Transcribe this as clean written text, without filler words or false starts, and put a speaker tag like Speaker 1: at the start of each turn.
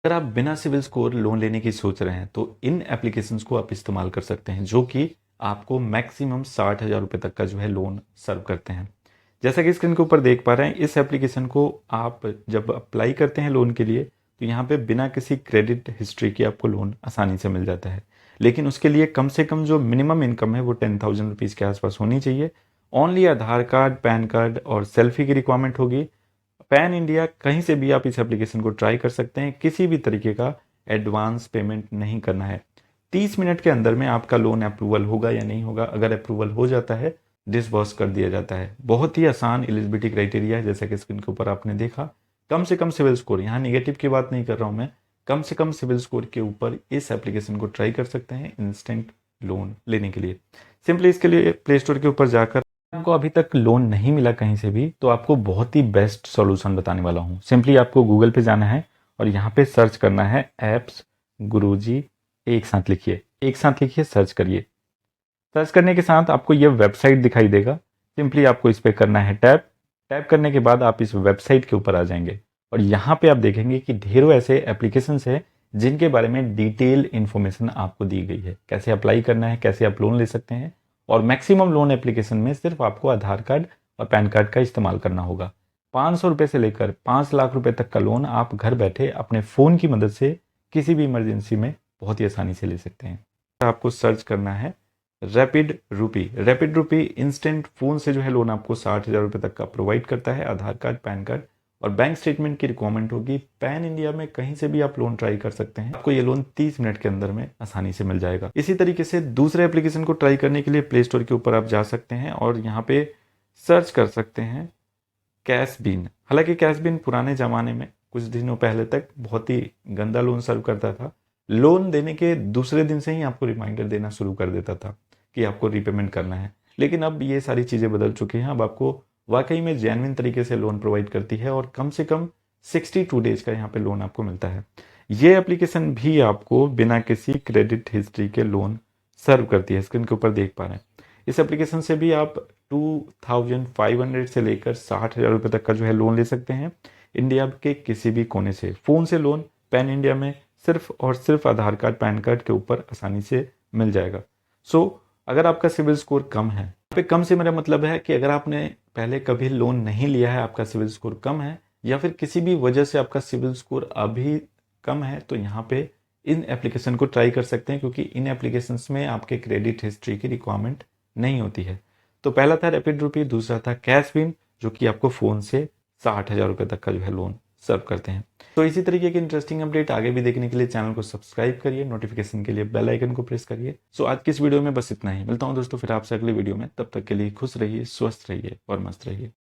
Speaker 1: अगर आप बिना सिविल स्कोर लोन लेने की सोच रहे हैं तो इन एप्लीकेशंस को आप इस्तेमाल कर सकते हैं जो कि आपको मैक्सिमम 60,000 रुपये तक का जो है लोन सर्व करते हैं। जैसा कि स्क्रीन के ऊपर देख पा रहे हैं, इस एप्लीकेशन को आप जब अप्लाई करते हैं लोन के लिए तो यहाँ पे बिना किसी क्रेडिट हिस्ट्री के आपको लोन आसानी से मिल जाता है। लेकिन उसके लिए कम से कम जो मिनिमम इनकम है वो 10,000 रुपीज़ के आसपास होनी चाहिए। ओनली आधार कार्ड, पैन कार्ड और सेल्फी की रिक्वायरमेंट होगी। पैन इंडिया कहीं से भी आप इस एप्लीकेशन को ट्राई कर सकते हैं। किसी भी तरीके का एडवांस पेमेंट नहीं करना है। 30 मिनट के अंदर में आपका लोन अप्रूवल होगा या नहीं होगा। अगर अप्रूवल हो जाता है डिसबर्स कर दिया जाता है। बहुत ही आसान एलिजिबिलिटी क्राइटेरिया है, जैसा कि स्क्रीन के ऊपर आपने देखा। कम से कम सिविल स्कोर, यहाँ निगेटिव की बात नहीं कर रहा हूँ मैं, कम से कम सिविल स्कोर के ऊपर इस एप्लीकेशन को ट्राई कर सकते हैं इंस्टेंट लोन लेने के लिए। सिंपली इसके लिए प्ले स्टोर के ऊपर जाकर, आपको अभी तक लोन नहीं मिला कहीं से भी तो आपको बहुत ही बेस्ट सॉल्यूशन बताने वाला हूँ। सिंपली आपको गूगल पे जाना है और यहाँ पे सर्च करना है एप्स गुरुजी। एक साथ लिखिए, सर्च करिए। सर्च करने के साथ आपको ये वेबसाइट दिखाई देगा। सिंपली आपको इस पर करना है टैप। टैप करने के बाद आप इस वेबसाइट के ऊपर आ जाएंगे और यहाँ पे आप देखेंगे कि ढेरों ऐसे एप्लीकेशंस है जिनके बारे में डिटेल इन्फॉर्मेशन आपको दी गई है। कैसे अप्लाई करना है, कैसे आप लोन ले सकते हैं, और मैक्सिमम लोन एप्लीकेशन में सिर्फ आपको आधार कार्ड और पैन कार्ड का इस्तेमाल करना होगा। 500 रुपये से लेकर 5 लाख रुपए तक का लोन आप घर बैठे अपने फ़ोन की मदद से किसी भी इमरजेंसी में बहुत ही आसानी से ले सकते हैं। आपको सर्च करना है रैपिड रूपी इंस्टेंट फ़ोन से जो है लोन आपको 60,000 रुपये तक का प्रोवाइड करता है। आधार कार्ड, पैन कार्ड और बैंक स्टेटमेंट की रिक्वायरमेंट होगी। पैन इंडिया में कहीं से भी आप लोन ट्राई कर सकते हैं। आपको ये लोन 30 मिनट के अंदर में आसानी से मिल जाएगा। इसी तरीके से दूसरे एप्लीकेशन को ट्राई करने के लिए प्ले स्टोर के ऊपर आप जा सकते हैं और यहाँ पे सर्च कर सकते हैं कैशबीन। हालांकि कैशबीन पुराने ज़माने में कुछ दिनों पहले तक बहुत ही गंदा लोन सर्व करता था। लोन देने के दूसरे दिन से ही आपको रिमाइंडर देना शुरू कर देता था कि आपको रीपेमेंट करना है। लेकिन अब ये सारी चीज़ें बदल चुकी हैं। अब आपको वाकई में जेन्युइन तरीके से लोन प्रोवाइड करती है और कम से कम 62 डेज का यहाँ पे लोन आपको मिलता है। ये एप्लीकेशन भी आपको बिना किसी क्रेडिट हिस्ट्री के लोन सर्व करती है। स्क्रीन के ऊपर देख पा रहे हैं। इस एप्लीकेशन से भी आप 2,500 से लेकर 60,000 रुपये तक का जो है लोन ले सकते हैं। इंडिया के किसी भी कोने से फ़ोन से लोन पैन इंडिया में सिर्फ और सिर्फ आधार कार्ड, पैन कार्ड के ऊपर आसानी से मिल जाएगा। अगर आपका सिविल स्कोर कम है, पे कम से मेरा मतलब है कि अगर आपने पहले कभी लोन नहीं लिया है, आपका सिविल स्कोर कम है, या फिर किसी भी वजह से आपका सिविल स्कोर अभी कम है, तो यहाँ पे इन एप्लीकेशन को ट्राई कर सकते हैं क्योंकि इन एप्लीकेशंस में आपके क्रेडिट हिस्ट्री की रिक्वायरमेंट नहीं होती है। तो पहला था रैपिड रूपी, दूसरा था कैशबिन जो कि आपको फ़ोन से 60,000 रुपये तक का जो है लोन सर्व करते हैं। तो इसी तरीके की इंटरेस्टिंग अपडेट आगे भी देखने के लिए चैनल को सब्सक्राइब करिए, नोटिफिकेशन के लिए बेल आइकन को प्रेस करिए। आज की इस वीडियो में बस इतना ही। मिलता हूं दोस्तों फिर आपसे अगली वीडियो में। तब तक के लिए खुश रहिए, स्वस्थ रहिए और मस्त रहिए।